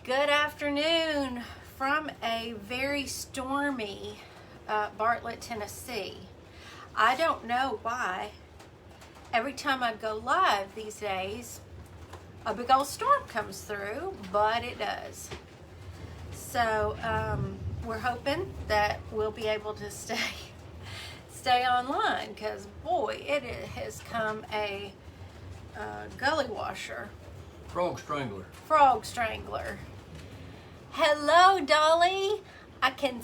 Good afternoon from a very stormy Bartlett, Tennessee. I don't know why every time I go live these days a big old storm comes through, but it does. So we're hoping that we'll be able to stay online, because boy, it has come a gully washer. Frog strangler. Frog strangler. Hello, Dolly. I can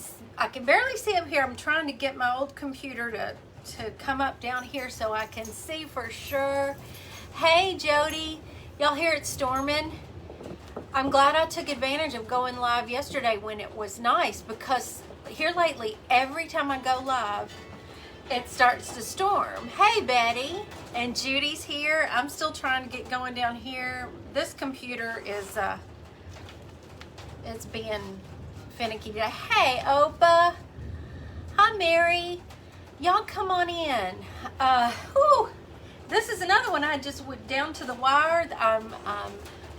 barely see up here. I'm trying to get my old computer to come up down here so I can see for sure. Hey, Jody. Y'all hear it storming? I'm glad I took advantage of going live yesterday when it was nice, because here lately, every time I go live, it starts to storm. Hey, Betty. And Judy's here. I'm still trying to get going down here. This computer is it's being finicky today. Hey, Opa. Hi, Mary. Y'all come on in. This is another one I just went down to the wire. I'm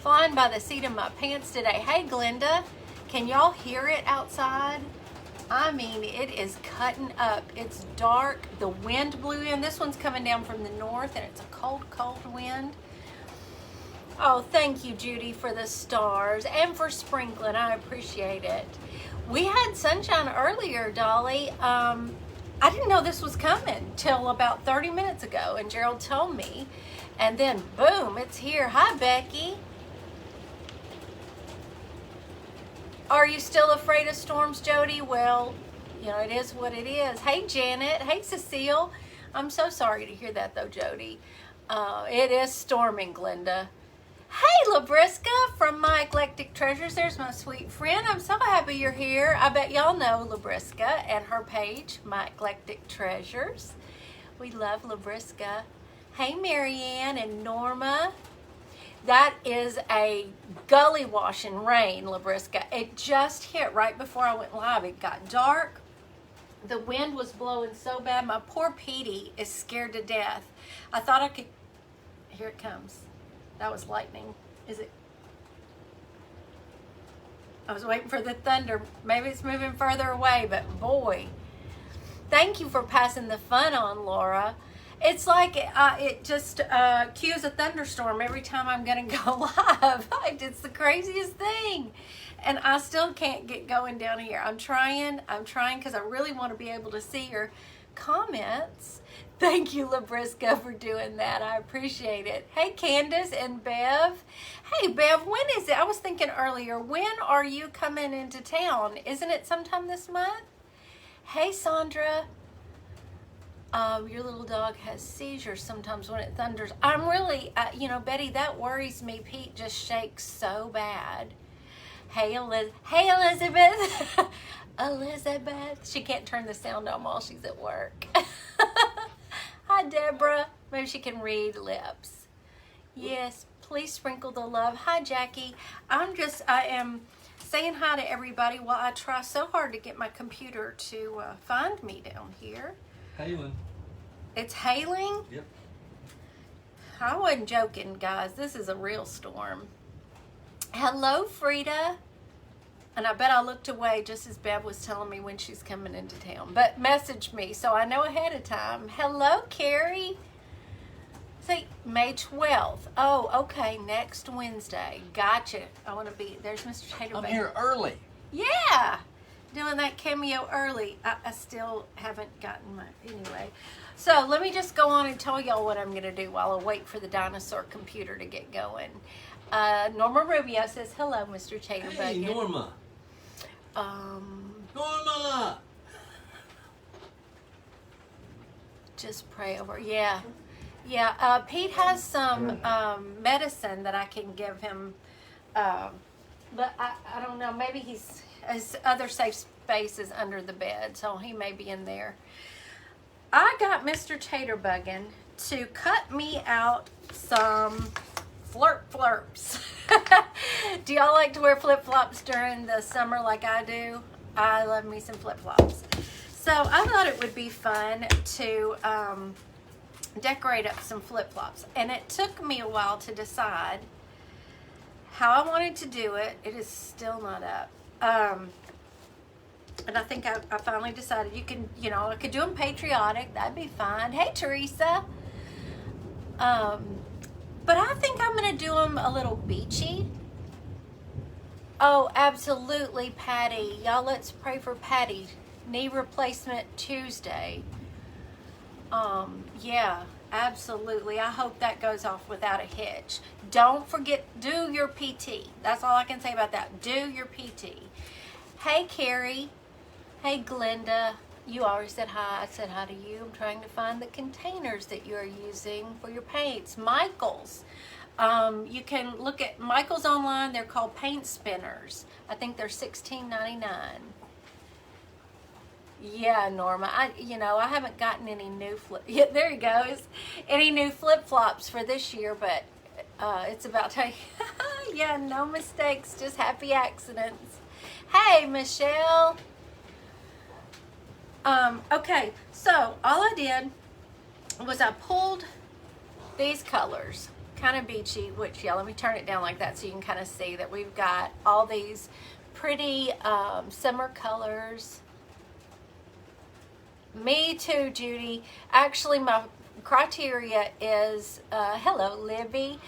flying by the seat of my pants today. Hey, Glenda. Can y'all hear it outside? I mean, it is cutting up. It's dark. The wind blew in. This one's coming down from the north, and it's a cold, cold wind. Oh, thank you, Judy, for the stars and for sprinkling. I appreciate it. We had sunshine earlier, Dolly. I didn't know this was coming till about 30 minutes ago, and Gerald told me. And then, boom, it's here. Hi, Becky. Are you still afraid of storms, Jody? Well, you know, it is what it is. Hey, Janet. Hey, Cecile. I'm so sorry to hear that, though, Jody. It is storming, Glenda. Hey, Labriska from My Eclectic Treasures. There's my sweet friend. I'm so happy you're here. I bet y'all know Labriska and her page, My Eclectic Treasures. We love Labriska. Hey, Marianne and Norma. That is a gully washing rain, Labriska. It just hit right before I went live. It got dark. The wind was blowing so bad. My poor Petey is scared to death. I thought I could... Here it comes. That was lightning. Is it? I was waiting for the thunder. Maybe it's moving further away, but boy. Thank you for passing the fun on, Laura. It's like it just cues a thunderstorm every time I'm going to go live. It's the craziest thing. And I still can't get going down here. I'm trying because I really want to be able to see your comments. Thank you, Labriska, for doing that. I appreciate it. Hey, Candace and Bev. Hey, Bev, when is it? I was thinking earlier, when are you coming into town? Isn't it sometime this month? Hey, Sandra. Your little dog has seizures sometimes when it thunders. I'm really, Betty, that worries me. Pete just shakes so bad. Hey, Elizabeth. Elizabeth. She can't turn the sound on while she's at work. Hi, Deborah. Maybe she can read lips. Yes, please sprinkle the love. Hi, Jackie. I am saying hi to everybody while I try so hard to get my computer to find me down here. Hailing. It's hailing? Yep. I wasn't joking, guys. This is a real storm. Hello, Frida. And I bet I looked away just as Bev was telling me when she's coming into town. But message me so I know ahead of time. Hello, Carrie. See, May 12th. Oh, okay, next Wednesday. Gotcha. I want to be, there's Mr. Taterbuggin. I'm here early. Yeah. Doing that cameo early. I still haven't gotten my, anyway. So let me just go on and tell y'all what I'm going to do while I wait for the dinosaur computer to get going. Norma Rubio says, hello, Mr. Taterbuggin. Hey, Norma. Norma! Just pray over. Yeah. Pete has some medicine that I can give him, but I don't know. Maybe his other safe space is under the bed, so he may be in there. I got Mr. Taterbuggin to cut me out some flirps. Do y'all like to wear flip-flops during the summer like I do? I love me some flip-flops. So I thought it would be fun to decorate up some flip-flops. And it took me a while to decide how I wanted to do it. It is still not up. And I think I finally decided I could do them patriotic. That'd be fine. Hey, Teresa. But I think I'm going to do them a little beachy. Oh, absolutely, Patty. Y'all, let's pray for Patty. Knee replacement Tuesday. Yeah, absolutely. I hope that goes off without a hitch. Don't forget, do your PT. That's all I can say about that. Do your PT. Hey, Carrie. Hey, Glenda. You already said hi. I said hi to you. I'm trying to find the containers that you are using for your paints. Michael's. You can look at Michael's online. They're called paint spinners. I think they're $16.99. Yeah, Norma. I haven't gotten any new yeah, there he goes. Any new flip-flops for this year, but it's about time. Yeah, no mistakes, just happy accidents. Hey, Michelle. Okay, so all I did was I pulled these colors, kind of beachy, which, yeah, let me turn it down like that so you can kind of see that we've got all these pretty summer colors. Me too, Judy. Actually, my criteria is, hello, Libby.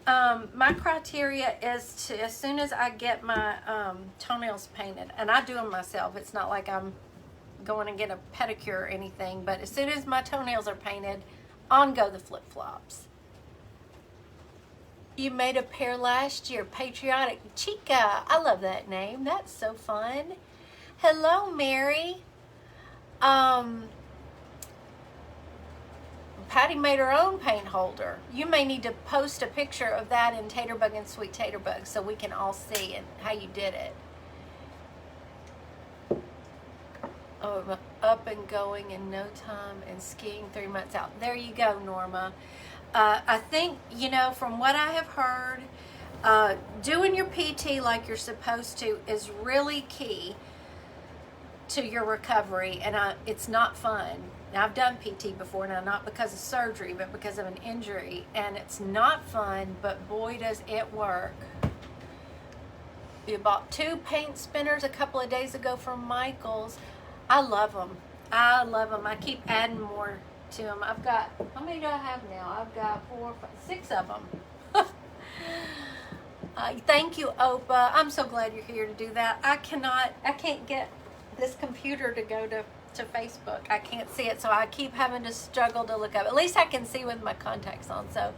My criteria is to, as soon as I get my toenails painted, and I do them myself. It's not like I'm going and get a pedicure or anything, but as soon as my toenails are painted, on go the flip-flops. You made a pair last year, Patriotic Chica. I love that name. That's so fun. Hello, Mary. Patty made her own paint holder. You may need to post a picture of that in Taterbuggin Sweet Taterbug so we can all see how you did it. Oh, up and going in no time and skiing 3 months out. There you go, Norma. I think, from what I have heard, doing your PT like you're supposed to is really key to your recovery, and it's not fun. Now, I've done PT before, now not because of surgery, but because of an injury, and it's not fun, but boy, does it work. You bought 2 paint spinners a couple of days ago from Michael's. I love them. I keep adding more to them. I've got, how many do I have now? I've got 4, 5, 6 of them. Thank you, Opa. I'm so glad you're here to do that. I can't get this computer to go to Facebook. I can't see it, so I keep having to struggle to look up. At least I can see with my contacts on. So,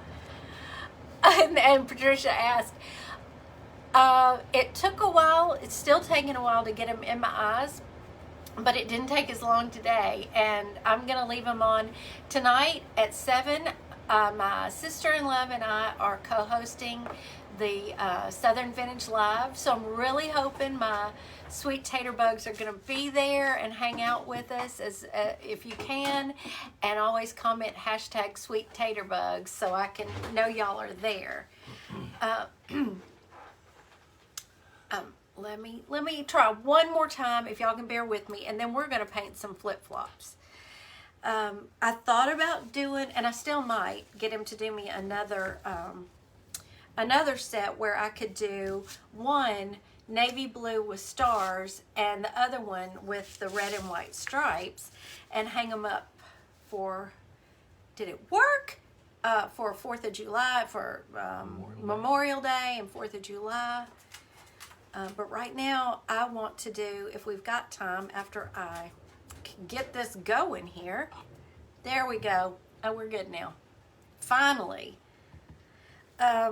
and Patricia asked, it took a while. It's still taking a while to get them in my eyes, but it didn't take as long today. And I'm going to leave them on tonight at 7. My sister-in-law and I are co-hosting the Southern Vintage Live, so I'm really hoping my sweet taterbugs are going to be there and hang out with us as if you can, and always comment hashtag sweet taterbugs so I can know y'all are there. Let me try one more time if y'all can bear with me, and then we're going to paint some flip-flops. I thought about doing, and I still might get him to do me another set where I could do one navy blue with stars and the other one with the red and white stripes, and hang them up for, did it work? For 4th of July, for Memorial Day and 4th of July. But right now I want to do, if we've got time after I get this going here. There we go. Oh, we're good now. Finally. I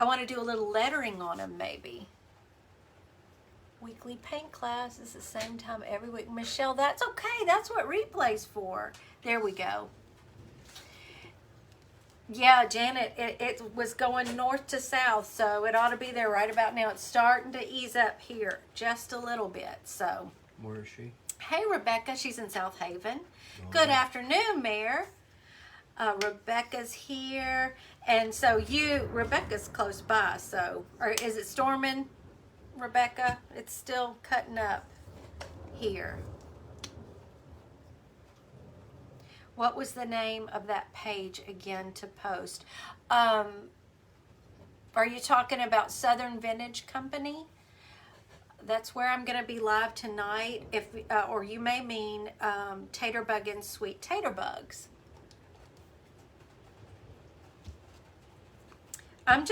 want to do a little lettering on them, maybe. Weekly paint class is the same time every week. Michelle, that's okay. That's what replay's for. There we go. Yeah, Janet, it was going north to south, so it ought to be there right about now. It's starting to ease up here just a little bit, so. Where is she? Hey, Rebecca. She's in South Haven. Good afternoon, Mayor. Rebecca's here. And so Rebecca's close by, so. Or is it storming, Rebecca? It's still cutting up here. What was the name of that page again to post? Are you talking about Southern Vintage Company? That's where I'm going to be live tonight. If or you may mean Taterbuggin Sweet Tater Bugs. I'm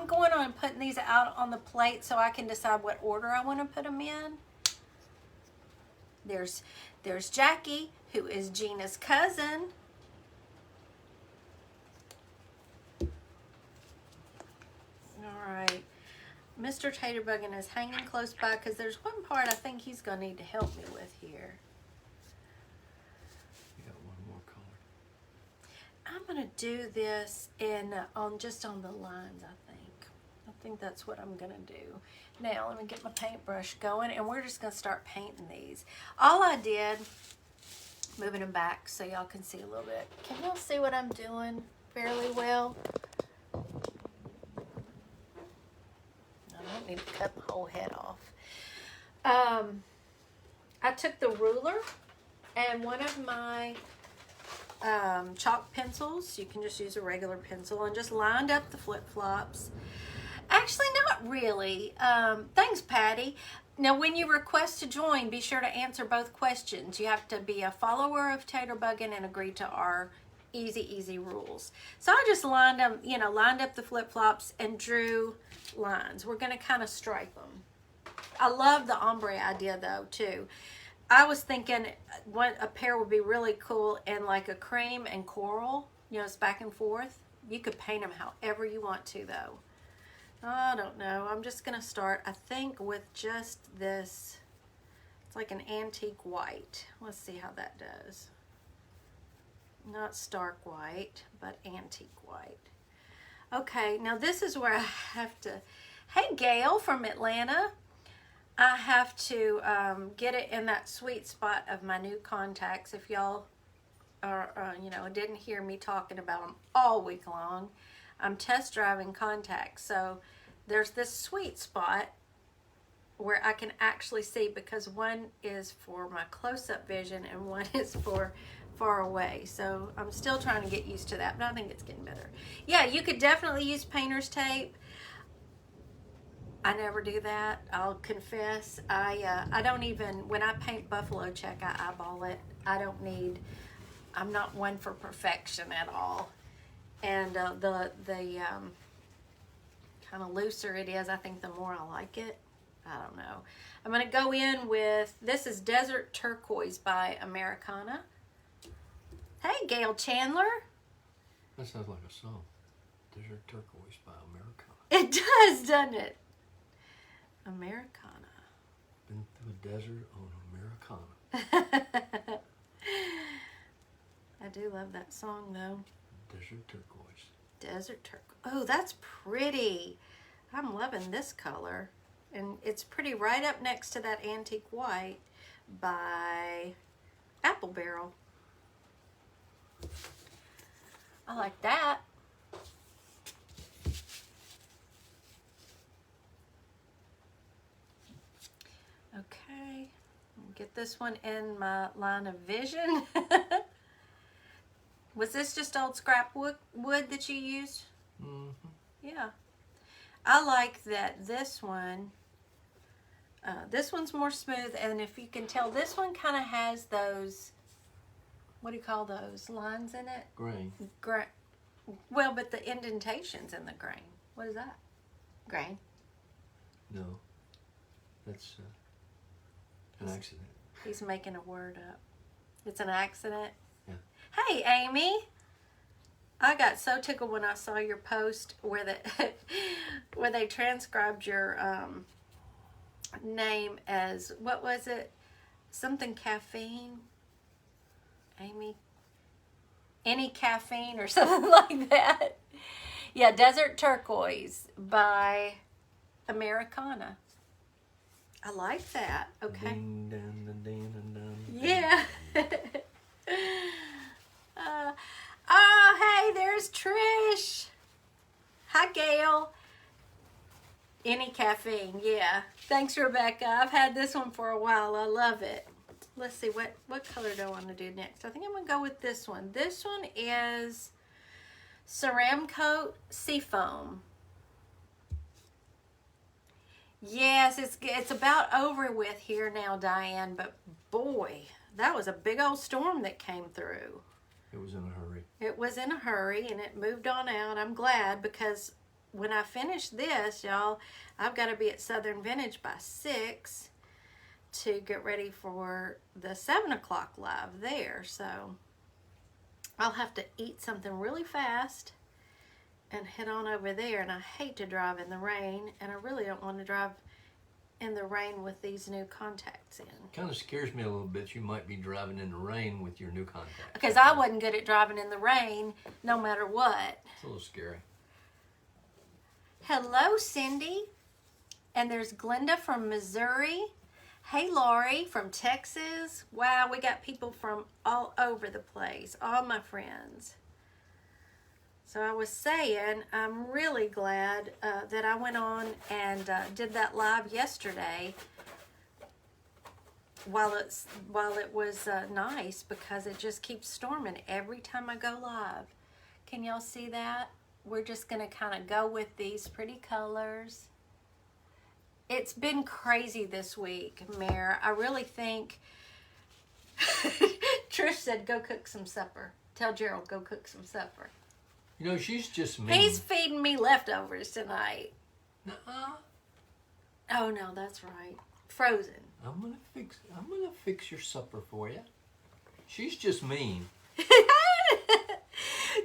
going on putting these out on the plate so I can decide what order I want to put them in. There's Jackie, who is Gina's cousin. All right. Mr. Taterbuggin is hanging close by because there's one part I think he's going to need to help me with here. You got one more color. I'm going to do this just on the lines, I think. I think that's what I'm going to do. Now, let me get my paintbrush going, and we're just going to start painting these. All I did, moving them back so y'all can see a little bit. Can y'all see what I'm doing fairly well? I don't need to cut my whole head off. I took the ruler and one of my chalk pencils, you can just use a regular pencil, and just lined up the flip-flops. Actually, not really. Thanks, Patty. Now, when you request to join, be sure to answer both questions. You have to be a follower of Taterbuggin and agree to our easy rules. So I just lined up the flip-flops and drew lines. We're going to kind of stripe them. I love the ombre idea, though, too. I was thinking what a pair would be really cool in like a cream and coral. It's back and forth. You could paint them however you want to, though. I don't know. I'm just going to start, I think, with just this. It's like an antique white. Let's see how that does. Not stark white, but antique white. Okay, now this is where I have to... Hey, Gail from Atlanta. I have to get it in that sweet spot of my new contacts. If y'all didn't hear me talking about them all week long, I'm test driving contacts. So there's this sweet spot where I can actually see, because one is for my close-up vision and one is for far away. So I'm still trying to get used to that, but I think it's getting better. Yeah, you could definitely use painter's tape. I never do that. I'll confess. I don't even, when I paint buffalo check, I eyeball it. I'm not one for perfection at all. And the kind of looser it is, I think the more I like it. I don't know. I'm going to go in with, this is Desert Turquoise by Americana. Hey, Gail Chandler. That sounds like a song. Desert Turquoise by Americana. It does, doesn't it? Americana. Been through a desert on Americana. I do love that song, though. Desert Turquoise. Desert Turquoise. Oh, that's pretty. I'm loving this color. And it's pretty right up next to that antique white by Apple Barrel. I like that. Okay, get this one in my line of vision. Was this just old scrap wood that you used? Mm-hmm. Yeah. I like that this one, this one's more smooth, and if you can tell, this one kind of has those, what do you call those, lines in it? Grain. Well, but the indentations in the grain. What is that? Grain? No. That's an accident. He's making a word up. It's an accident? Yeah. Hey, Amy. I got so tickled when I saw your post where where they transcribed your name as, what was it? Something caffeine? Amy? Any caffeine or something like that. Yeah, Desert Turquoise by Americana. I like that. Okay. Ding, dun, dun, dun, dun, Yeah. Oh, hey, there's Trish. Hi, Gail. Any caffeine, yeah. Thanks, Rebecca. I've had this one for a while. I love it. Let's see, what color do I want to do next? I think I'm going to go with this one. This one is Ceramcoat Seafoam. Yes, it's about over with here now, Diane, but boy, that was a big old storm that came through. It was in a hurry. It was in a hurry, and it moved on out. I'm glad, because when I finish this, y'all, I've got to be at Southern Vintage by 6 to get ready for the 7 o'clock live there. So I'll have to eat something really fast and head on over there. And I hate to drive in the rain, and I really don't want to drive in the rain with these new contacts in. Kind of scares me a little bit. You might be driving in the rain with your new contacts. Because I wasn't good at driving in the rain no matter what. It's a little scary. Hello, Cindy. And there's Glenda from Missouri. Hey, Laurie from Texas. Wow, we got people from all over the place. All my friends. So I was saying, I'm really glad that I went on and did that live yesterday while it was nice, because it just keeps storming every time I go live. Can y'all see that? We're just going to kind of go with these pretty colors. It's been crazy this week, Mare. I really think... Trish said, go cook some supper. Tell Gerald, go cook some supper. You know, she's just mean. He's feeding me leftovers tonight. Nuh-uh. Oh, no, that's right. Frozen. I'm gonna fix your supper for you. She's just mean.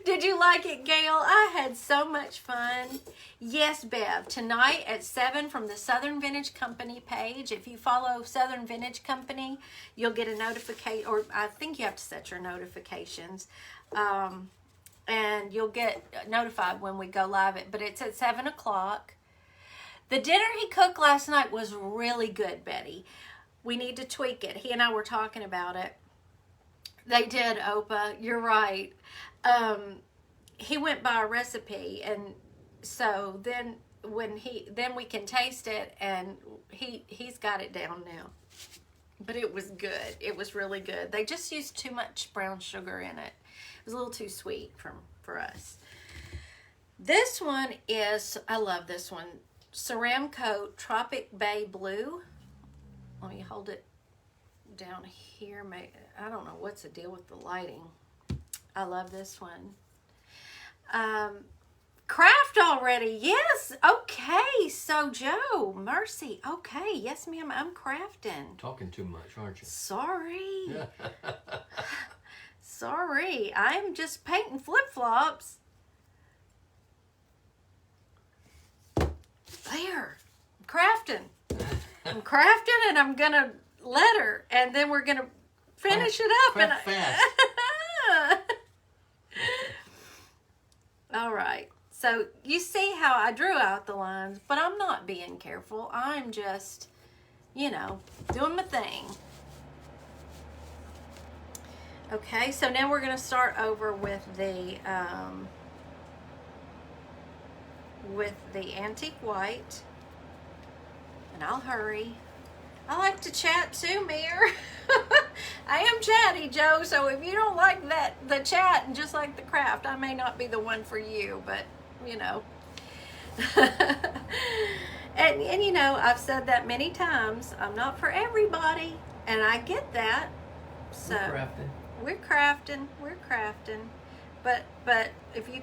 Did you like it, Gail? I had so much fun. Yes, Bev. Tonight at 7 from the Southern Vintage Company page. If you follow Southern Vintage Company, you'll get a notification, or I think you have to set your notifications. And you'll get notified when we go live. But it's at 7 o'clock. The dinner he cooked last night was really good, Betty. We need to tweak it. He and I were talking about it. They did, Opa. You're right. He went by a recipe, and so then we can taste it, and he's got it down now. But it was good. It was really good. They just used too much brown sugar in it. It was a little too sweet for us. This one is, I love this one, Ceramcoat Tropic Bay Blue. Let me hold it down here. I don't know what's the deal with the lighting. I love this one. Craft already. Yes. Okay. So Joe, Mercy. Okay. Yes, ma'am. I'm crafting. Talking too much, aren't you? Sorry. Sorry. I'm just painting flip-flops. There. I'm crafting. I'm crafting, and I'm going to letter, and then we're going to finish it up. Craft fast. All right. So you see how I drew out the lines, but I'm not being careful. I'm just, doing my thing. Okay, so now we're going to start over with the antique white. And I'll hurry. I like to chat too, Mir. I am chatty, Joe, so if you don't like the chat and just like the craft, I may not be the one for you, but, and I've said that many times. I'm not for everybody, and I get that. So we're crafting. But if you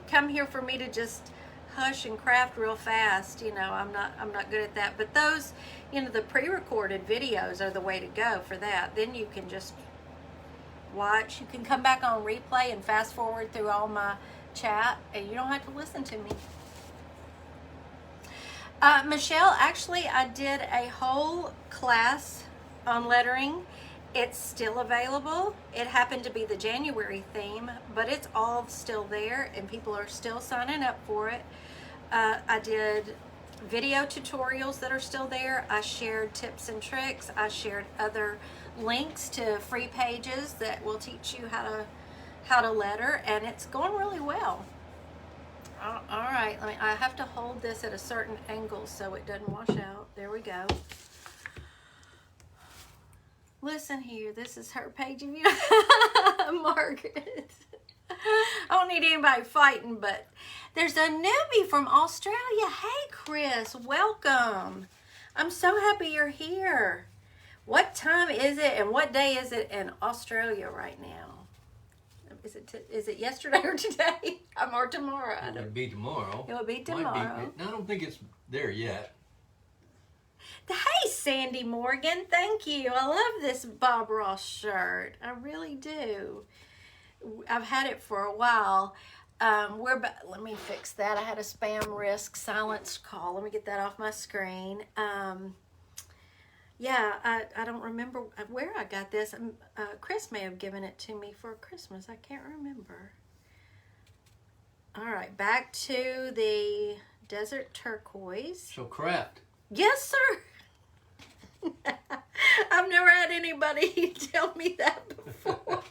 come here for me to just hush and craft real fast, I'm not good at that. But those, the pre-recorded videos are the way to go for that. Then you can just watch. You can come back on replay and fast forward through all my chat, and you don't have to listen to me. Michelle, actually, I did a whole class on lettering. It's still available. It happened to be the January theme, but it's all still there, and people are still signing up for it. I did video tutorials that are still there. I shared tips and tricks. I shared other links to free pages that will teach you how to letter, and it's going really well. All right, I have to hold this at a certain angle so it doesn't wash out. There we go. Listen here, this is her page of you, Margaret. I don't need anybody fighting, but there's a newbie from Australia. Hey, Chris, welcome. I'm so happy you're here. What time is it and what day is it in Australia right now? Is it yesterday or today? Or tomorrow? It would be tomorrow. It would be Might tomorrow. I don't think it's there yet. Hey, Sandy Morgan. Thank you. I love this Bob Ross shirt. I really do. I've had it for a while. Let me fix that. I had a spam risk silence call. Let me get that off my screen. Yeah, I don't remember where I got this. Chris may have given it to me for Christmas. I can't remember. All right, back to the desert turquoise. So craft. Yes, sir. I've never had anybody tell me that before.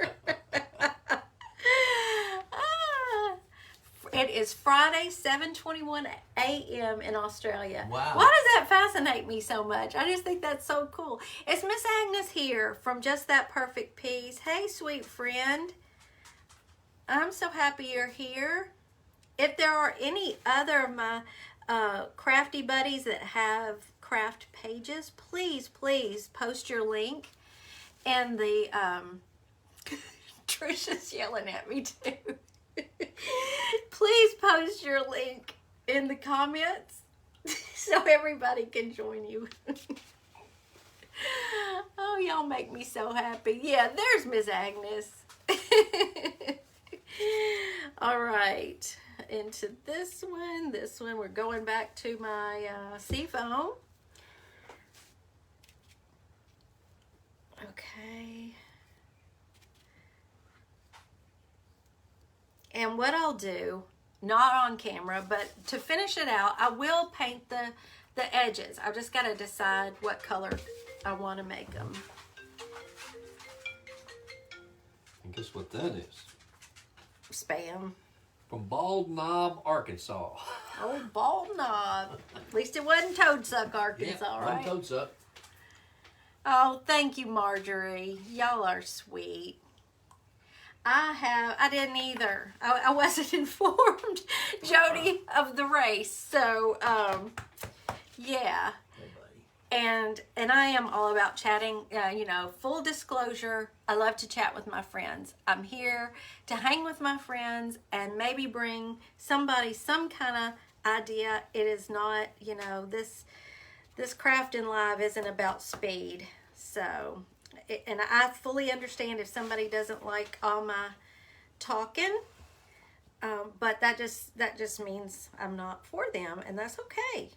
It is Friday, 7:21 a.m. in Australia. Wow. Why does that fascinate me so much? I just think that's so cool. It's Miss Agnes here from Just That Perfect Piece. Hey, sweet friend. I'm so happy you're here. If there are any other of my crafty buddies that have craft pages, please post your link. And the Trisha's yelling at me too. Please post your link in the comments so everybody can join you. Oh, y'all make me so happy. Yeah, there's Miss Agnes. All right, into this one. We're going back to my seafoam. Okay. And what I'll do, not on camera, but to finish it out, I will paint the edges. I've just got to decide what color I want to make them. And guess what that is? Spam. From Bald Knob, Arkansas. Oh, Bald Knob. At least it wasn't Toadsuck, Arkansas, Yeah, right? Toadsuck. Oh, thank you, Marjorie. Y'all are sweet. I didn't either. I wasn't informed, Jody, of the race. So, yeah. And I am all about chatting, full disclosure. I love to chat with my friends. I'm here to hang with my friends and maybe bring somebody some kind of idea. It is not, this crafting live isn't about speed. So, and I fully understand if somebody doesn't like all my talking, but that just means I'm not for them, and that's okay.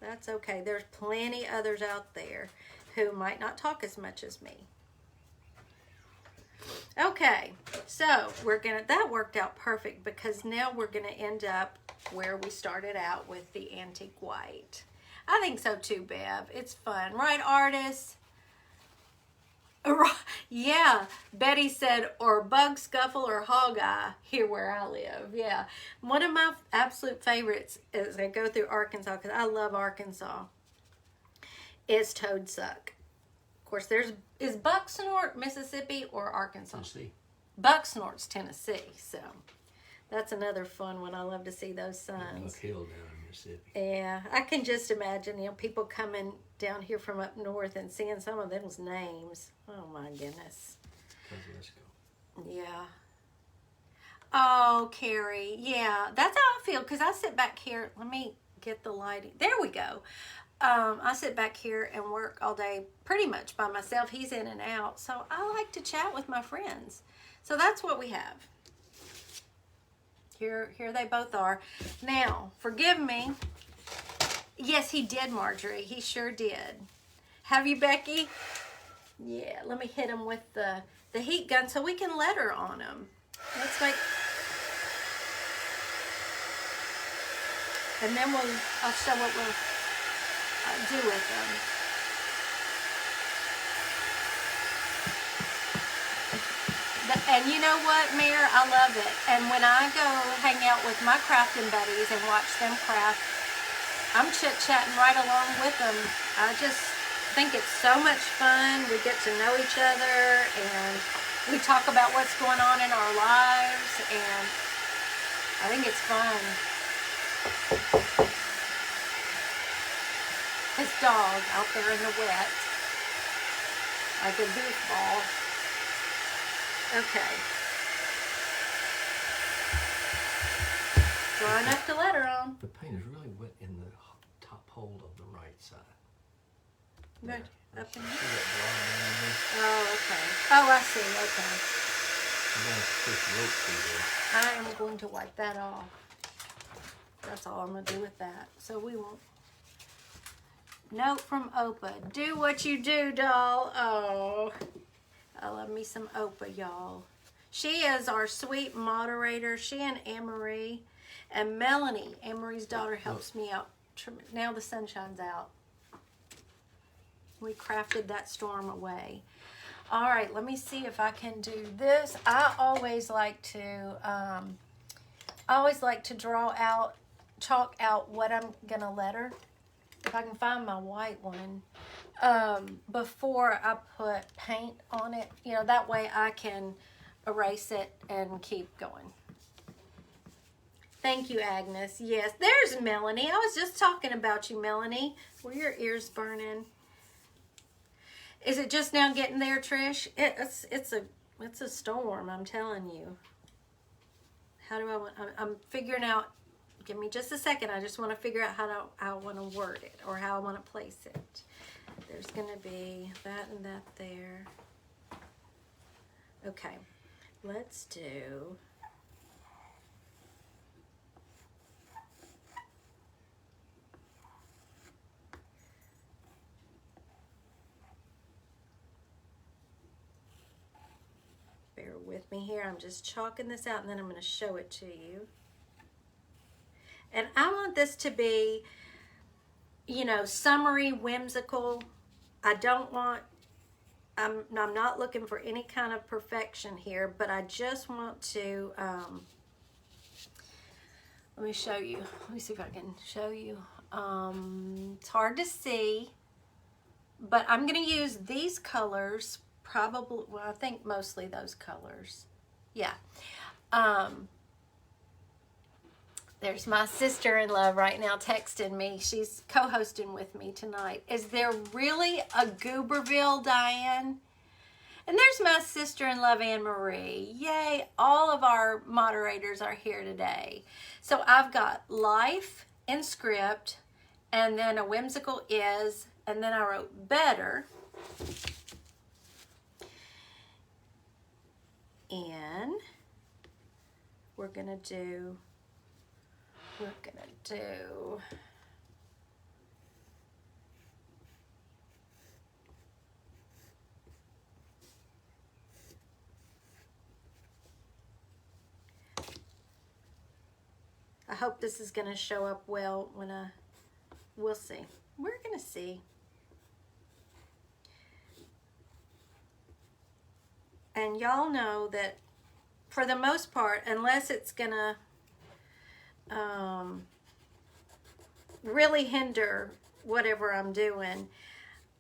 That's okay. There's plenty others out there who might not talk as much as me. Okay, so that worked out perfect because now we're gonna end up where we started out with the antique white. I think so too, Bev. It's fun, right, artists? Yeah, Betty said, or bug scuffle or hog eye here where I live. Yeah, one of my absolute favorites as I go through Arkansas, because I love Arkansas, is Toadsuck. Of course, is Bucksnort Mississippi or Arkansas? Tennessee. Bucksnort's Tennessee, so that's another fun one. I love to see those signs. Buck Hill down in Mississippi. Yeah, I can just imagine, people coming down here from up north and seeing some of those names. Oh my goodness. Let's go. Yeah. Oh, Carrie. Yeah, that's how I feel because I sit back here. Let me get the lighting. There we go. I sit back here and work all day pretty much by myself. He's in and out. So I like to chat with my friends. So that's what we have. Here they both are. Now, forgive me. Yes, he did, Marjorie. He sure did. Have you, Becky? Yeah, let me hit him with the heat gun so we can letter on him. Let's make... And then I'll show what we'll do with them. And you know what, Mayor? I love it. And when I go hang out with my crafting buddies and watch them craft, I'm chit-chatting right along with them. I just think it's so much fun. We get to know each other, and we talk about what's going on in our lives, and I think it's fun. his dog out there in the wet, like a goofball. Okay. Dry enough to let her on. The paint is really wet in the top hole of the right side. Good. Up in See here? that blob down there? Oh, okay. Oh, I see. Okay. I'm going to push rope through there. I am going to wipe that off. That's all I'm going to do with that. So we won't. Note from Opa. Do what you do, doll. Oh, I love me some Opa, y'all. She is our sweet moderator. She and Anne-Marie. And Melanie, Anne-Marie's daughter, helps me out. Now the sun shines out. We crafted that storm away. All right, let me see if I can do this. I always like to chalk out what I'm gonna letter. If I can find my white one, before I put paint on it, you know, that way I can erase it and keep going. Thank you, Agnes. Yes, there's Melanie. I was just talking about you, Melanie. Were your ears burning? Is it just now getting there, Trish? It's a storm, I'm telling you. How do I want? I'm figuring out. Give me just a second. I just want to figure out how I want to word it or how I want to place it. There's going to be that and that there. Okay, let's do. Bear with me here. I'm just chalking this out and then I'm going to show it to you. And I want this to be, you know, summery, whimsical. I don't want, I'm not looking for any kind of perfection here, but I just want to, let me show you. Let me see if I can show you. It's hard to see, but I'm going to use these colors. Probably, well, I think mostly those colors. Yeah. There's my sister-in-law right now texting me. She's co-hosting with me tonight. Is there really a Gooberville, Diane? And there's my sister-in-law, Anne-Marie. Yay, all of our moderators are here today. So I've got life in script, and then a whimsical is, and then I wrote better. And we're gonna do, I hope this is gonna show up well when we'll see. We're gonna see. And y'all know that for the most part, unless it's gonna really hinder whatever I'm doing,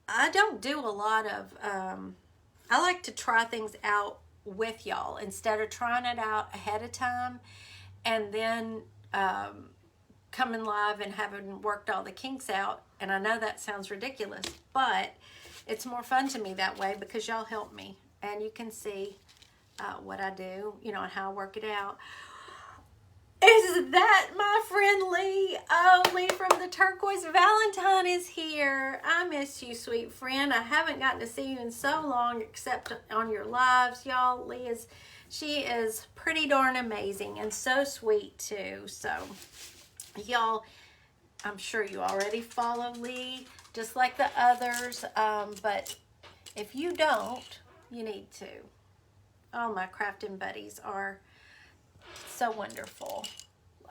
I don't do a lot of, I like to try things out with y'all instead of trying it out ahead of time and then coming live and having worked all the kinks out. And I know that sounds ridiculous, but it's more fun to me that way because y'all help me. And you can see what I do, you know, and how I work it out. Is that my friend Lee? Oh, Lee from the Turquoise Valentine is here. I miss you, sweet friend. I haven't gotten to see you in so long except on your lives, y'all. Lee she is pretty darn amazing and so sweet too. So, y'all, I'm sure you already follow Lee, just like the others. But if you don't, you need to. Oh, my crafting buddies are so wonderful.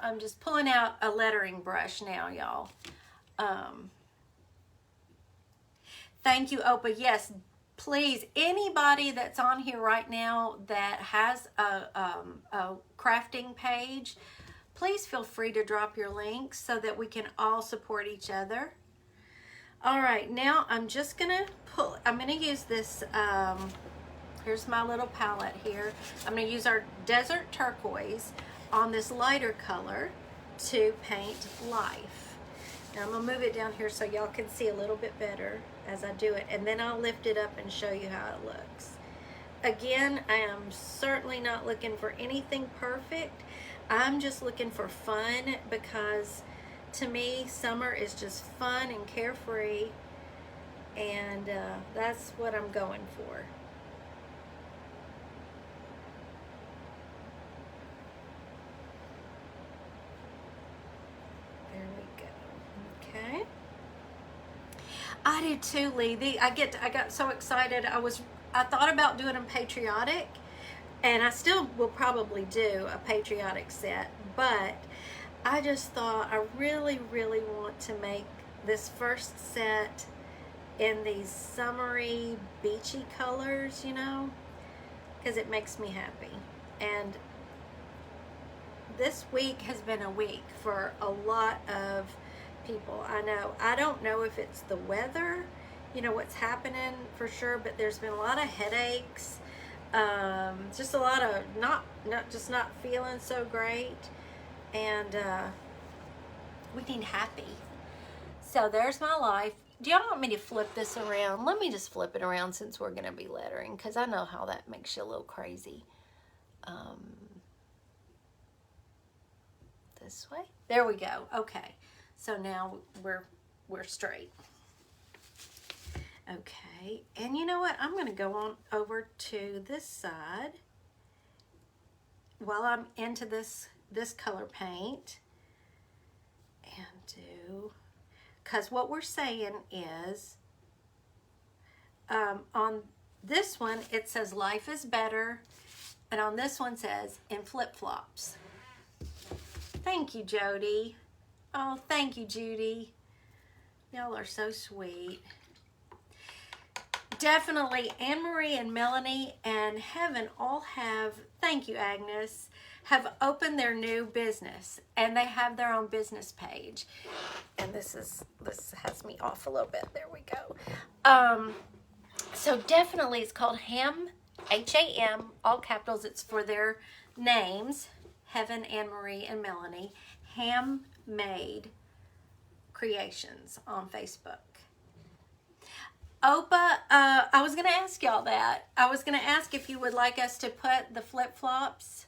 I'm just pulling out a lettering brush now, y'all. Thank you, Opa. Yes, please, anybody that's on here right now that has a crafting page, please feel free to drop your links so that we can all support each other. All right, now I'm just gonna I'm gonna use this, here's my little palette here. I'm gonna use our Desert Turquoise on this lighter color to paint life. Now I'm going to move it down here so y'all can see a little bit better as I do it. And then I'll lift it up and show you how it looks. Again, I am certainly not looking for anything perfect. I'm just looking for fun, because to me, summer is just fun and carefree. And that's what I'm going for. There we go. Okay. I did too, Lee. I got so excited. I thought about doing them patriotic, and I still will probably do a patriotic set, but I just thought I really, really want to make this first set in these summery, beachy colors, you know, because it makes me happy. And this week has been a week for a lot of people. I don't know if it's the weather, you know, what's happening for sure, but there's been a lot of headaches, just a lot of not feeling so great, and we need happy. So there's my life. Do y'all want me to flip this around? Let me just flip it around since we're going to be lettering, because I know how that makes you a little crazy. This way. There we go. Okay. So now we're straight. Okay. And you know what? I'm going to go on over to this side while I'm into this color paint, and do, because what we're saying is, on this one it says life is better, and on this one says in flip-flops. Thank you, Jody. Oh, thank you, Judy. Y'all are so sweet. Definitely Anne-Marie and Melanie and Heaven all have, thank you, Agnes, have opened their new business, and they have their own business page. And this has me off a little bit. There we go. So definitely it's called Ham, H-A-M, all capitals. It's for their names, Heaven, Anne-Marie, and Melanie. Handmade Creations on Facebook. Opa, I was going to ask y'all that. I was going to ask if you would like us to put the flip-flops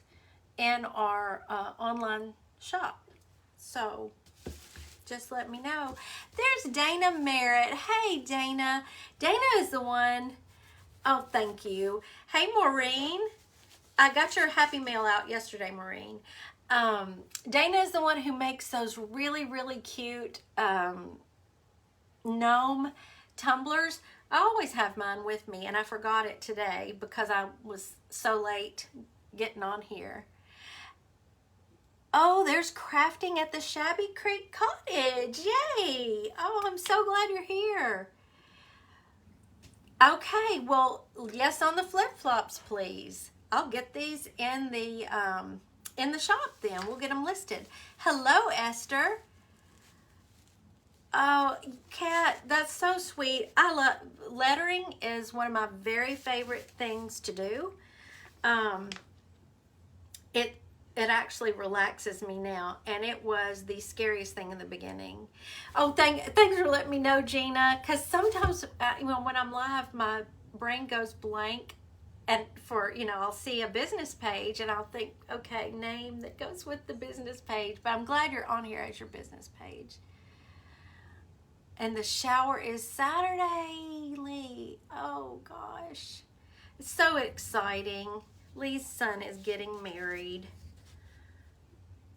in our online shop. So just let me know. There's Dana Merritt. Hey, Dana. Dana is the one. Oh, thank you. Hey, Maureen. I got your happy mail out yesterday, Maureen. Dana is the one who makes those really, really cute gnome tumblers. I always have mine with me, and I forgot it today because I was so late getting on here. Oh, there's crafting at the Shabby Creek Cottage. Yay! Oh, I'm so glad you're here. Okay, well, yes, on the flip-flops, please. I'll get these in the shop then. We'll get them listed. Hello, Esther. Oh, Kat, that's so sweet. I love lettering. Is one of my very favorite things to do. It actually relaxes me now, and it was the scariest thing in the beginning. Oh, thanks for letting me know, Gina, because sometimes when I'm live, my brain goes blank, and I'll see a business page, and I'll think, okay, name that goes with the business page. But I'm glad you're on here as your business page. And the shower is Saturday, Lee. Oh, gosh. It's so exciting. Lee's son is getting married.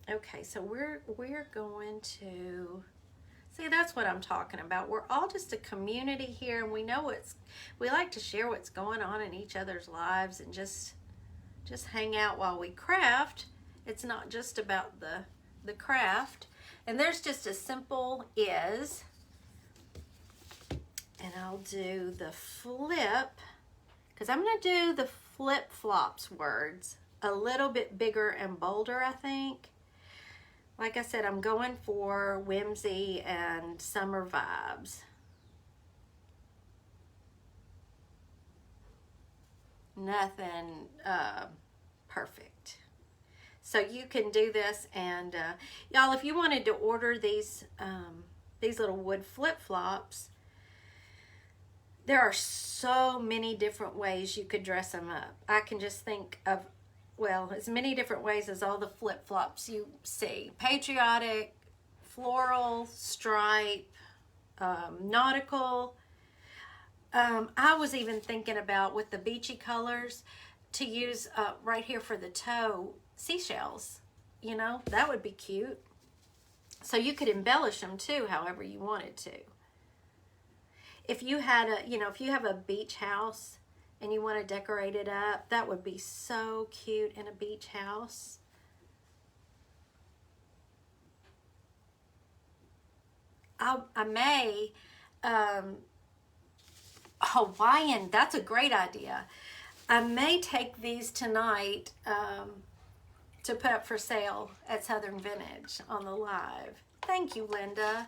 Okay, so we're going to... See, that's what I'm talking about. We're all just a community here, and we like to share what's going on in each other's lives and just hang out while we craft. It's not just about the craft. And there's just a simple is... And I'll do the flip, because I'm going to do the flip-flops words a little bit bigger and bolder, I think. Like I said, I'm going for whimsy and summer vibes. Nothing perfect. So you can do this, and y'all, if you wanted to order these these little wood flip-flops, there are so many different ways you could dress them up. I can just think of, well, as many different ways as all the flip-flops you see. Patriotic, floral, stripe, nautical. I was even thinking about, with the beachy colors, to use right here for the toe, seashells. You know, that would be cute. So you could embellish them too, however you wanted to. If you had a, you know, if you have a beach house and you want to decorate it up, that would be so cute in a beach house. I may, Hawaiian, that's a great idea. I may take these tonight to put up for sale at Southern Vintage on the live. Thank you, Linda.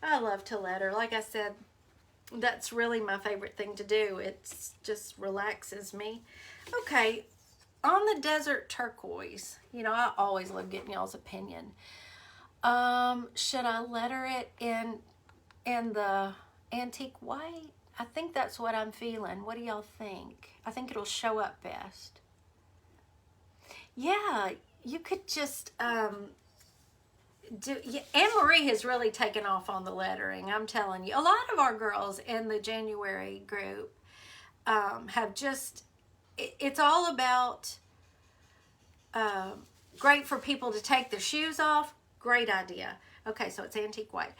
I love to letter. Like I said, that's really my favorite thing to do. It just relaxes me. Okay, on the desert turquoise, you know, I always love getting y'all's opinion. Should I letter it in the antique white? I think that's what I'm feeling. What do y'all think? I think it'll show up best. Yeah, you could just Anne-Marie has really taken off on the lettering. I'm telling you, a lot of our girls in the January group have just, it's all about great for people to take their shoes off. Great idea. Okay, so it's antique white.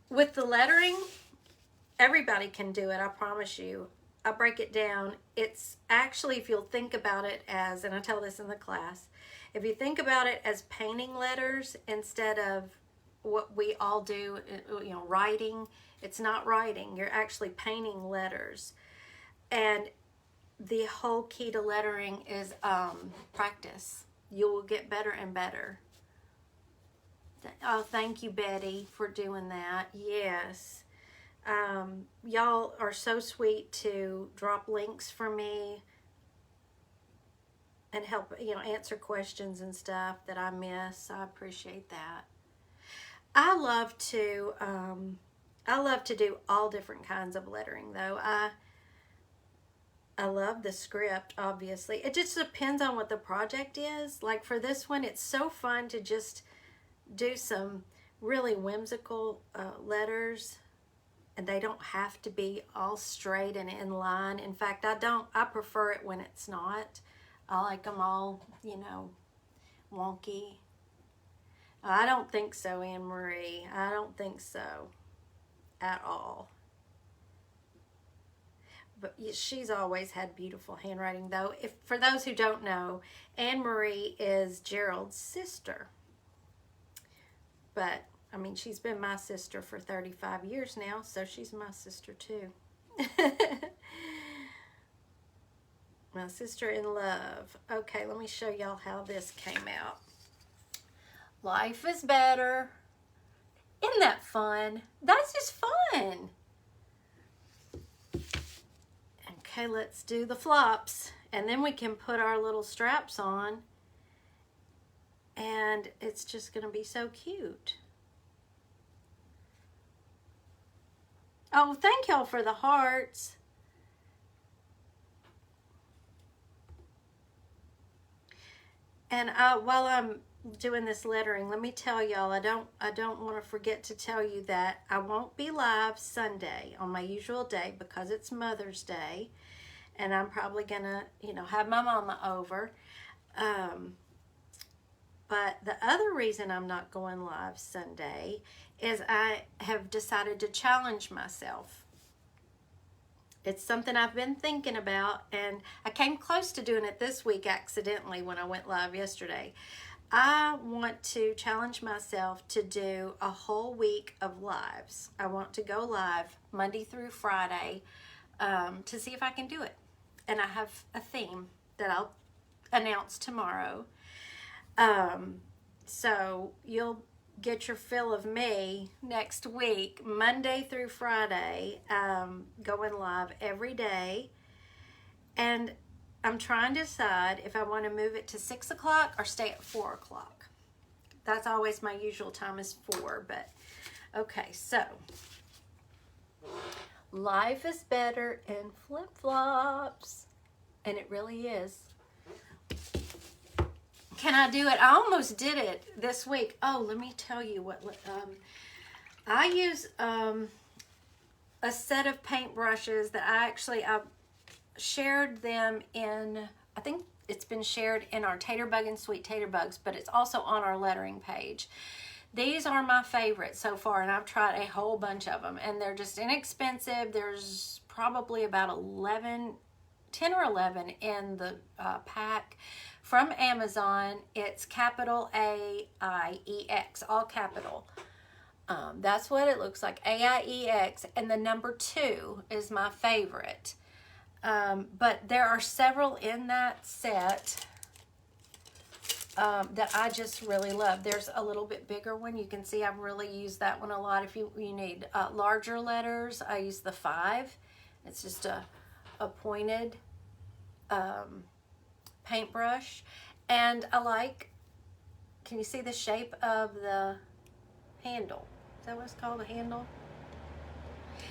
With the lettering, everybody can do it, I promise you. I break it down. It's actually, if you'll think about it as, and I tell this in the class, if you think about it as painting letters instead of what we all do, you know, writing, it's not writing. You're actually painting letters. And the whole key to lettering is practice. You will get better and better. Oh, thank you, Betty, for doing that. Yes. Y'all are so sweet to drop links for me and help, you know, answer questions and stuff that I miss. I appreciate that. I love to do all different kinds of lettering, though. I love the script, obviously. It just depends on what the project is. Like for this one, it's so fun to just do some really whimsical letters. And they don't have to be all straight and in line. In fact, I prefer it when it's not. I like them all, you know, wonky. I don't think so, Anne-Marie. I don't think so at all. But she's always had beautiful handwriting, though. If for those who don't know, Anne-Marie is Gerald's sister. But I mean, she's been my sister for 35 years now, so she's my sister too. My sister in love. Okay, let me show y'all how this came out. Life is better. Isn't that fun? That's just fun. Okay, let's do the flops. And then we can put our little straps on. And it's just going to be so cute. Oh, thank y'all for the hearts. And while I'm doing this lettering, let me tell y'all, I don't want to forget to tell you that I won't be live Sunday on my usual day because it's Mother's Day, and I'm probably gonna, you know, have my mama over. But the other reason I'm not going live Sunday is I have decided to challenge myself. It's something I've been thinking about, and I came close to doing it this week accidentally when I went live yesterday. I want to challenge myself to do a whole week of lives. I want to go live Monday through Friday to see if I can do it. And I have a theme that I'll announce tomorrow. So you'll get your fill of me next week, Monday through Friday, going live every day. And I'm trying to decide if I want to move it to 6 o'clock or stay at 4 o'clock. That's always my usual time is 4, but okay, so life is better in flip-flops, and it really is. Can I do it? I almost did it this week. Oh, let me tell you what. I use a set of paintbrushes that I've shared them in, I think it's been shared in our Taterbuggin Sweet Tater Bugs, but it's also on our lettering page. These are my favorites so far, and I've tried a whole bunch of them, and they're just inexpensive. There's probably about 10 or 11 in the pack from Amazon. It's capital AIEX, all capital. That's what it looks like, AIEX, and the number 2 is my favorite. But there are several in that set that I just really love. There's a little bit bigger one. You can see I've really used that one a lot. If you need larger letters, I use the 5. It's just a pointed paintbrush. And I like, can you see the shape of the handle? Is that what it's called, a handle?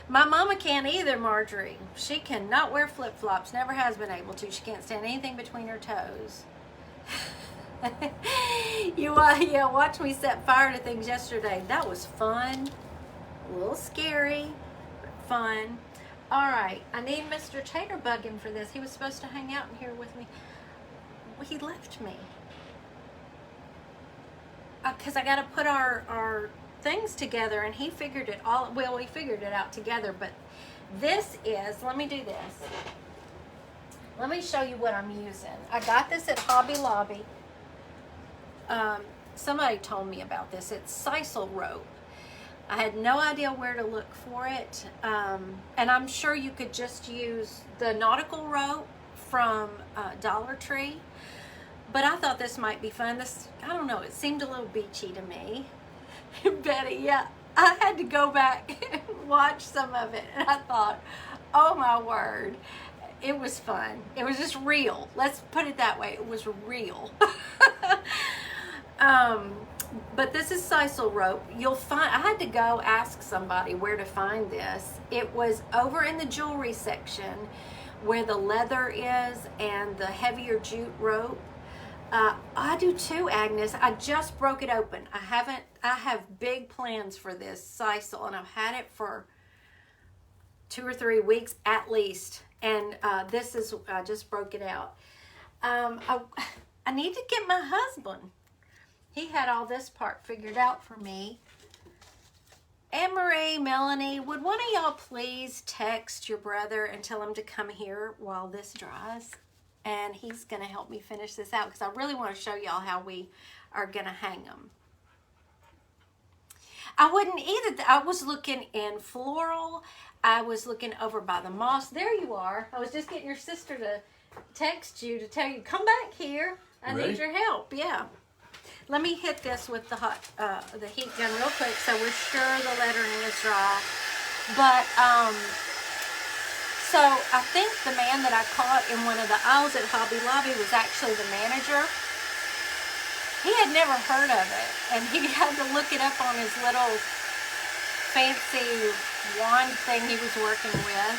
My mama can't either, Marjorie. She cannot wear flip-flops. Never has been able to. She can't stand anything between her toes. Yeah, watch me set fire to things yesterday. That was fun. A little scary, but fun. All right, I need Mr. Taterbuggin for this. He was supposed to hang out in here with me. Well, he left me. Because I got to put our things together, and he figured it all, well, we figured it out together, but this is, let me do this. Let me show you what I'm using. I got this at Hobby Lobby. Somebody told me about this. It's sisal rope. I had no idea where to look for it, and I'm sure you could just use the nautical rope from Dollar Tree, but I thought this might be fun. This, I don't know, it seemed a little beachy to me. Betty, yeah, I had to go back and watch some of it, and I thought, oh my word, it was fun. It was just real. Let's put it that way. It was real. But this is sisal rope. You'll find, I had to go ask somebody where to find this. It was over in the jewelry section where the leather is and the heavier jute rope. I do too, Agnes. I just broke it open. I have big plans for this sisal, and I've had it for 2 or 3 weeks at least. And this is, I just broke it out. I need to get my husband. He had all this part figured out for me. Anne-Marie, Melanie, would one of y'all please text your brother and tell him to come here while this dries? And he's going to help me finish this out because I really want to show y'all how we are going to hang them. I wouldn't either. I was looking in floral. I was looking over by the moss. There you are. I was just getting your sister to text you to tell you, come back here. I need your help. Yeah. Let me hit this with the heat gun real quick so we're sure the lettering is dry. But, so I think the man that I caught in one of the aisles at Hobby Lobby was actually the manager. He had never heard of it, and he had to look it up on his little fancy wand thing he was working with.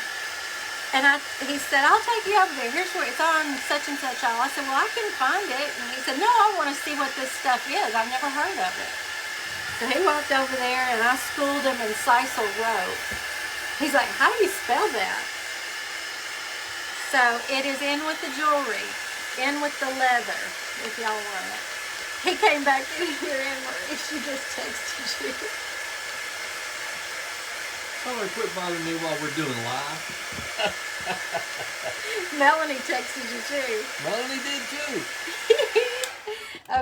And he said, I'll take you over there. Here's where it's on such and such aisle. I said, well, I can find it. And he said, no, I want to see what this stuff is. I've never heard of it. So he walked over there, and I schooled him in sisal rope. He's like, how do you spell that? So it is in with the jewelry, in with the leather, if y'all want it. He came back in here, and she just texted you. Somebody quit bothering me while we're doing live. Melanie texted you too. Melanie did too.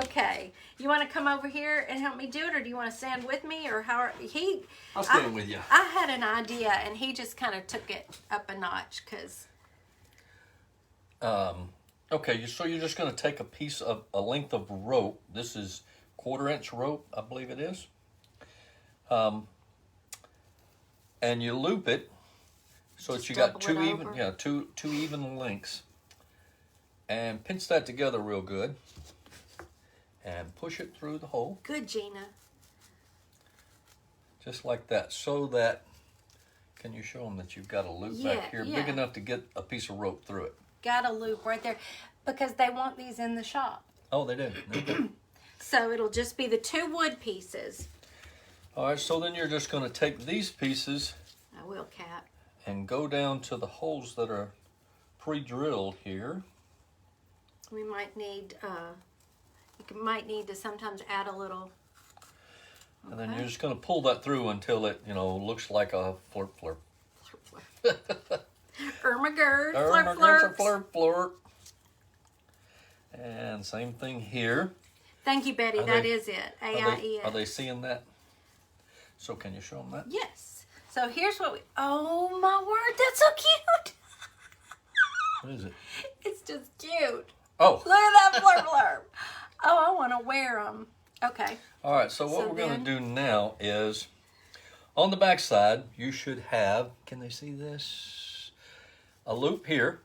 Okay. You want to come over here and help me do it, or do you want to stand with me, or how? I'll stand with you. I had an idea, and he just kind of took it up a notch, because. Okay, so you're just going to take a piece of a length of rope. This is 1/4 inch rope, I believe it is. And you loop it so that you got two even lengths, and pinch that together real good. and push it through the hole. Good, Gina. Just like that, so that, can you show them that you've got a loop back here big enough to get a piece of rope through it? Got a loop right there because they want these in the shop. Oh, they do. Okay. So it'll just be the 2 wood pieces. All right, so then you're just going to take these pieces. I will, Cat. And go down to the holes that are pre-drilled here. We might need, might need to sometimes add a little. Okay. And then you're just going to pull that through until it, looks like a flirp flirp. Ermagerd, flirp flirp. Flirp flirp. And same thing here. Thank you, Betty. That is it. A-I-E-S. Are they seeing that? So can you show them that? Yes. So here's what we... Oh, my word. That's so cute. What is it? It's just cute. Oh. Look at that blurb blurb. Oh, I want to wear them. Okay. All right. So what we're going to do now is on the back side, you should have, can they see this? A loop here.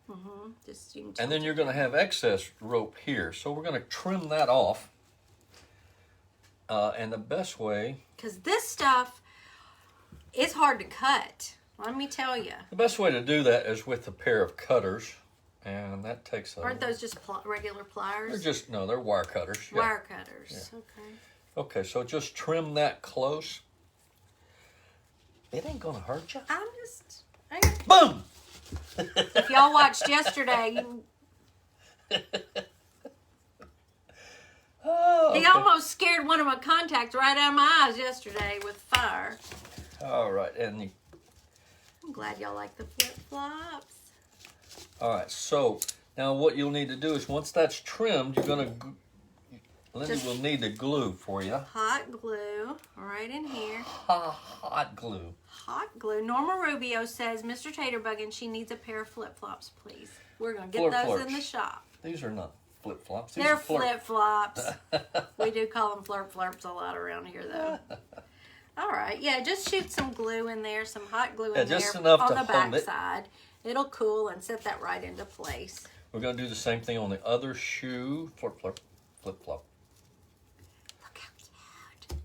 Mm-hmm. And then you're going to have excess rope here. So we're going to trim that off. And the best way... Because this stuff is hard to cut. Let me tell you. The best way to do that is with a pair of cutters. And that takes a... Aren't those just regular pliers? They're just, no, they're wire cutters. Yeah. Wire cutters. Yeah. Okay. Okay, so just trim that close. It ain't going to hurt you. I'm just... Okay. Boom! If y'all watched yesterday, you... Oh, okay. He almost scared one of my contacts right out of my eyes yesterday with fire. All right, and I'm glad y'all like the flip-flops. All right, so now what you'll need to do is once that's trimmed, you're going to... Lindy will need the glue for you. Hot glue right in here. Hot glue. Hot glue. Norma Rubio says, Mr. Taterbuggin, she needs a pair of flip-flops, please. We're going to get those in the shop. These are not flip-flops. They're flip-flops. We do call them flirp-flirps a lot around here, though. All right. Yeah, just shoot some glue in there, some hot glue in just there enough on to the hold back side. It'll cool and set that right into place. We're going to do the same thing on the other shoe. Flip-flop. Flip-flop. Look how cute.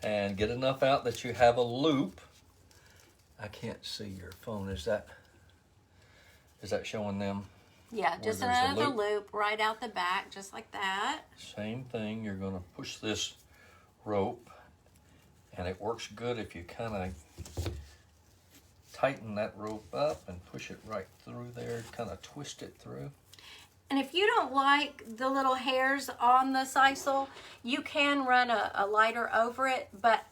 And get enough out that you have a loop. I can't see your phone. Is that showing them? Yeah, just another loop right out the back, just like that. Same thing. You're going to push this rope, and it works good if you kind of tighten that rope up and push it right through there, kind of twist it through. And if you don't like the little hairs on the sisal, you can run a lighter over it, but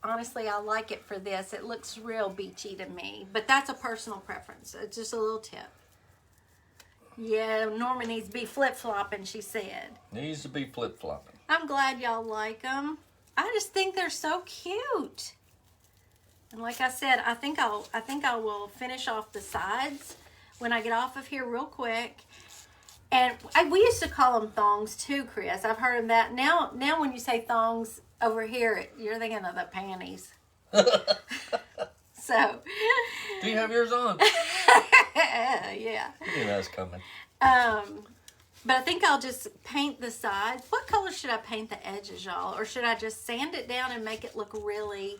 honestly, I like it for this. It looks real beachy to me, but that's a personal preference. It's just a little tip. Yeah, Norma needs to be flip-flopping, she said. Needs to be flip-flopping. I'm glad y'all like them. I just think they're so cute. And like I said, I think I will finish off the sides when I get off of here real quick. And we used to call them thongs too, Chris. I've heard of that. Now when you say thongs over here, you're thinking of the panties. So. Do you have yours on? Yeah. You knew that was coming. But I think I'll just paint the sides. What color should I paint the edges, y'all? Or should I just sand it down and make it look really,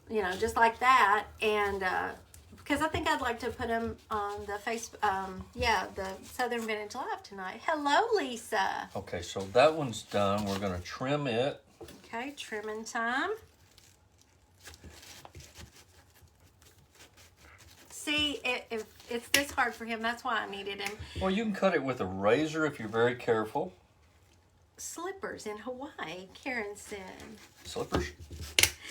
just like that? And because I think I'd like to put them on the the Southern Vintage Live tonight. Hello, Lisa. Okay, so that one's done. We're going to trim it. Okay, trimming time. See, if it's this hard for him, that's why I needed him. Well, you can cut it with a razor if you're very careful. Slippers in Hawaii, Karen said. Slippers?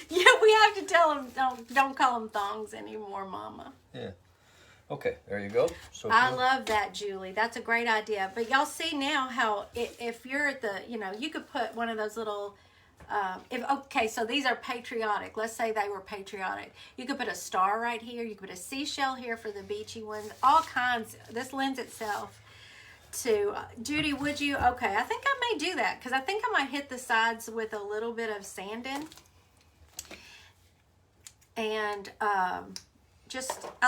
Yeah, we have to tell him, don't call them thongs anymore, Mama. Yeah. Okay, there you go. So I love that, Julie. That's a great idea. But y'all see now how if you're at the, you could put one of those little... so these are patriotic. Let's say they were patriotic. You could put a star right here. You could put a seashell here for the beachy ones. All kinds. This lends itself to... Judy, would you? Okay, I think I may do that because I think I might hit the sides with a little bit of sanding. And I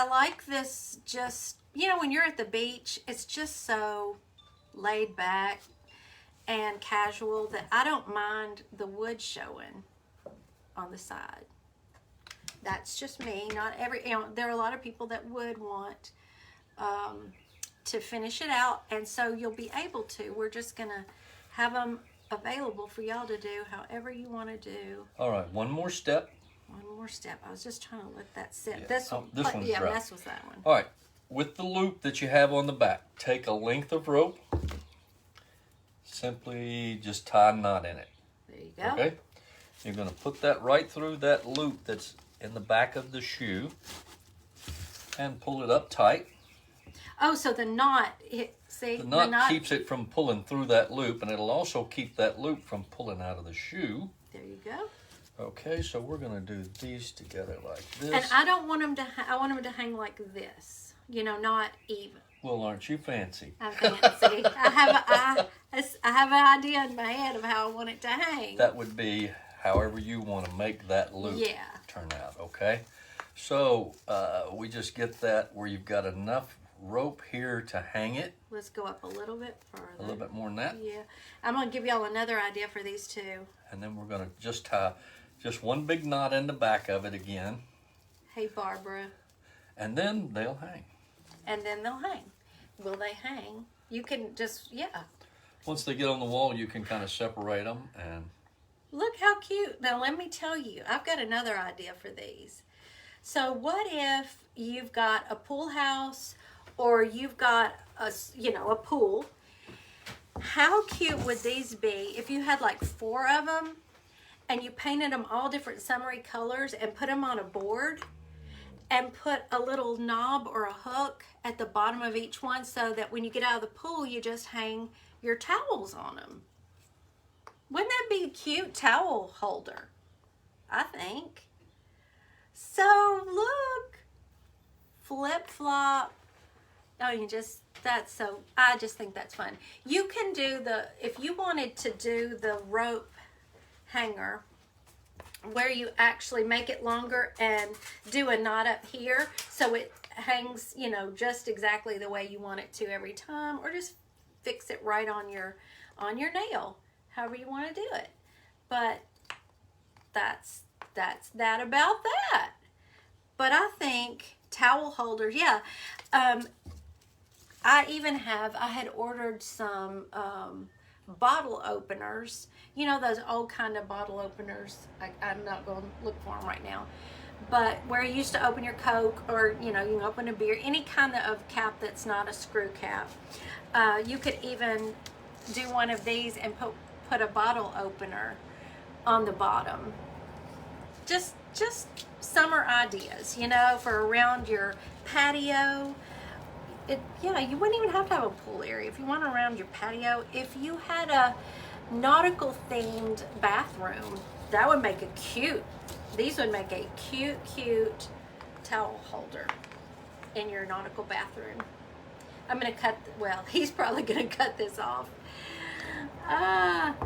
like this just... when you're at the beach, it's just so laid back. and casual that I don't mind the wood showing on the side. That's just me. Not every, there are a lot of people that would want to finish it out, and so you'll be able to. We're just gonna have them available for y'all to do however you want to do. All right, one more step. One more step. I was just trying to let that sit. Yeah. This one, this one's yeah, dry. this was that one. All right, with the loop that you have on the back, take a length of rope. Simply just tie a knot in it. There you go. Okay, you're going to put that right through that loop that's in the back of the shoe and pull it up tight. Oh, so the knot, see? The knot keeps it from pulling through that loop, and it'll also keep that loop from pulling out of the shoe. There you go. Okay, so we're going to do these together like this. And I don't want them to, I want them to hang like this, not even. Well, aren't you fancy? I'm fancy. I have an idea in my head of how I want it to hang. That would be however you want to make that loop turn out, okay? So we just get that where you've got enough rope here to hang it. Let's go up a little bit further. A little bit more than that. Yeah. I'm going to give y'all another idea for these two. And then we're going to just tie just one big knot in the back of it again. Hey, Barbara. And then they'll hang. And then they'll hang. Will they hang? You can just, Once they get on the wall, you can kind of separate them. And look how cute. Now, let me tell you, I've got another idea for these. So what if you've got a pool house or you've got a pool? How cute would these be if you had like 4 of them and you painted them all different summery colors and put them on a board and put a little knob or a hook at the bottom of each one so that when you get out of the pool, you just hang your towels on them. Wouldn't that be a cute towel holder? I think. So look, flip flop. Oh, I just think that's fun. You can do if you wanted to do the rope hanger where you actually make it longer and do a knot up here so it hangs, just exactly the way you want it to every time, or just fix it right on your nail, however you want to do it. But that's that about that. But I think towel holders, I had ordered some bottle openers. Those old kind of bottle openers. I'm not going to look for them right now. But where you used to open your Coke, or, you can open a beer, any kind of cap that's not a screw cap. You could even do one of these and put a bottle opener on the bottom. Just summer ideas, for around your patio. You wouldn't even have to have a pool area. If you want around your patio, if you had a nautical themed bathroom, that would make these would make a cute towel holder in your nautical bathroom. I'm going to he's probably going to cut this off.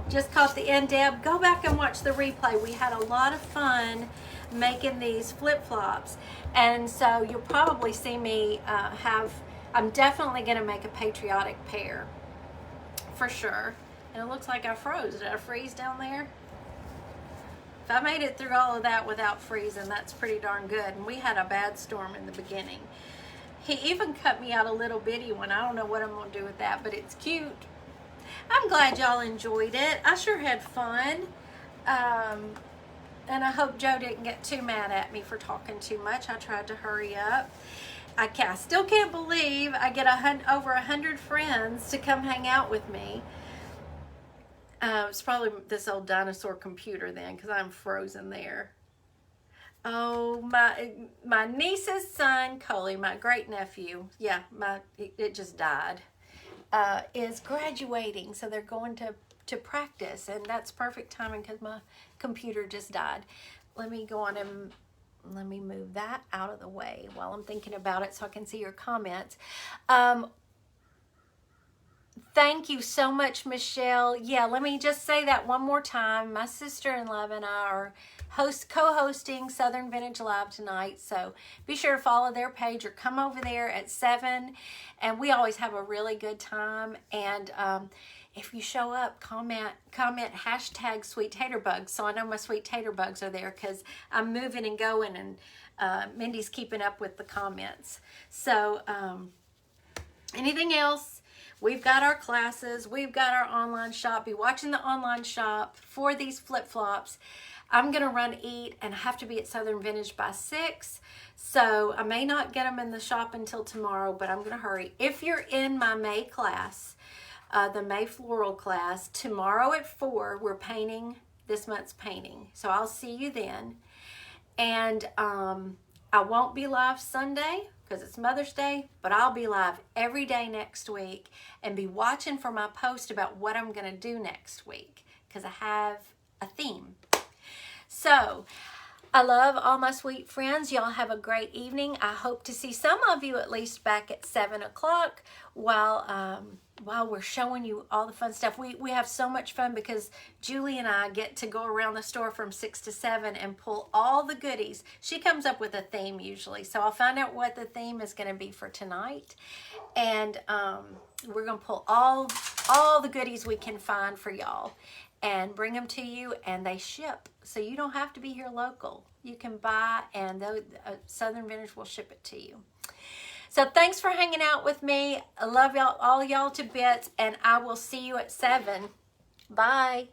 Just caught the end, Deb. Go back and watch the replay. We had a lot of fun making these flip-flops. And so you'll probably see me I'm definitely going to make a patriotic pair. For sure. And it looks like I froze. Did I freeze down there? If I made it through all of that without freezing, that's pretty darn good. And we had a bad storm in the beginning. He even cut me out a little bitty one. I don't know what I'm going to do with that, but it's cute. I'm glad y'all enjoyed it. I sure had fun. And I hope Joe didn't get too mad at me for talking too much. I tried to hurry up. I still can't believe I get over 100 friends to come hang out with me. It's probably this old dinosaur computer then, because I'm frozen there. Oh, my niece's son, Coley, my great nephew, it just died, is graduating, so they're going to practice, and that's perfect timing because my computer just died. Let me go on and let me move that out of the way while I'm thinking about it so I can see your comments. Thank you so much, Michelle. Yeah, let me just say that one more time. My sister-in-law and I are co-hosting Southern Vintage Live tonight, so be sure to follow their page or come over there at 7, and we always have a really good time. And if you show up, comment hashtag Sweet Tater Bugs, so I know my Sweet Tater Bugs are there, because I'm moving and going, and Mindy's keeping up with the comments. So anything else? We've got our classes. We've got our online shop. Be watching the online shop for these flip-flops. I'm going to run eat and have to be at Southern Vintage by 6. So I may not get them in the shop until tomorrow, but I'm going to hurry. If you're in my May class, the May floral class, tomorrow at 4, we're painting this month's painting. So I'll see you then. And I won't be live Sunday because it's Mother's Day, but I'll be live every day next week, and be watching for my post about what I'm going to do next week, because I have a theme. So I love all my sweet friends. Y'all have a great evening. I hope to see some of you at least back at 7 o'clock while we're showing you all the fun stuff. We have so much fun because Julie and I get to go around the store from 6 to 7 and pull all the goodies. She comes up with a theme usually, so I'll find out what the theme is going to be for tonight, and we're going to pull all the goodies we can find for y'all and bring them to you, and they ship, so you don't have to be here local. You can buy, and Southern Vintage will ship it to you. So thanks for hanging out with me. I love y'all, all y'all to bits, and I will see you at 7. Bye.